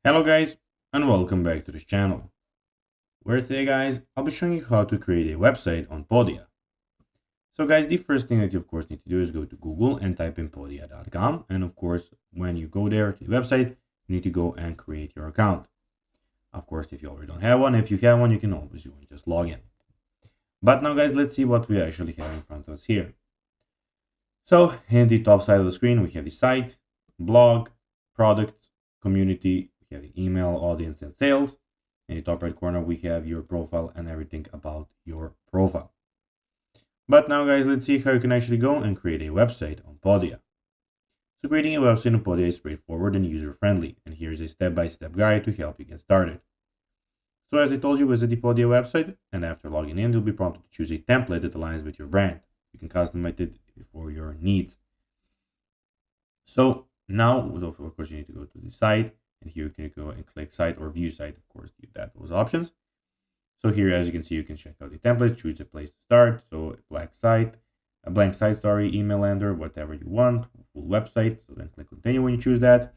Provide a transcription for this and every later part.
Hello guys, and welcome back to this channel, where today guys, I'll be showing you how to create a website on Podia. So guys, the first thing that you of course need to do is go to Google and type in podia.com, and of course when you go there to the website, you need to go and create your account. Of course, if you already don't have one, if you have one, you can always just log in. But now guys, let's see what we actually have in front of us here. So in the top side of the screen, we have the site, blog, product, community, we have the email, audience, and sales. In the top right corner, we have your profile and everything about your profile. But now guys, let's see how you can actually go and create a website on Podia. So creating a website on Podia is straightforward and user-friendly, and here's a step-by-step guide to help you get started. So as I told you, visit the Podia website, and after logging in, you'll be prompted to choose a template that aligns with your brand. You can customize it for your needs. So now, of course, you need to go to the site, and here you can go and click site or view site, of course, those options. So here, as you can see, you can check out the template, choose a place to start. So a blank site story, email ender, whatever you want, full website. So then click continue when you choose that.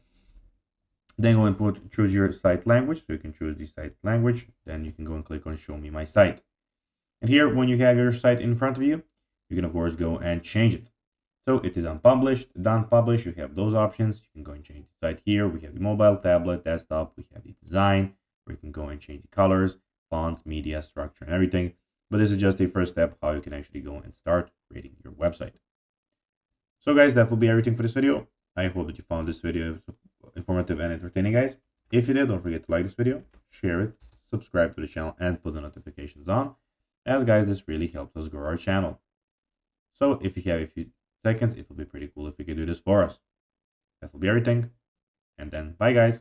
Then go and choose your site language. So you can choose the site language. Then you can go and click on show me my site. And here, when you have your site in front of you, you can of course go and change it. So it is unpublished, done publish, you have those options. You can go and change the site here. We have the mobile, tablet, desktop, we have the design, where you can go and change the colors, fonts, media, structure, and everything. But this is just a first step how you can actually go and start creating your website. So guys, that will be everything for this video. I hope that you found this video informative and entertaining, guys. If you did, don't forget to like this video, share it, subscribe to the channel, and put the notifications on, as guys, this really helps us grow our channel. So if you have a few seconds, it will be pretty cool if you could do this for us. That will be everything. And then bye guys.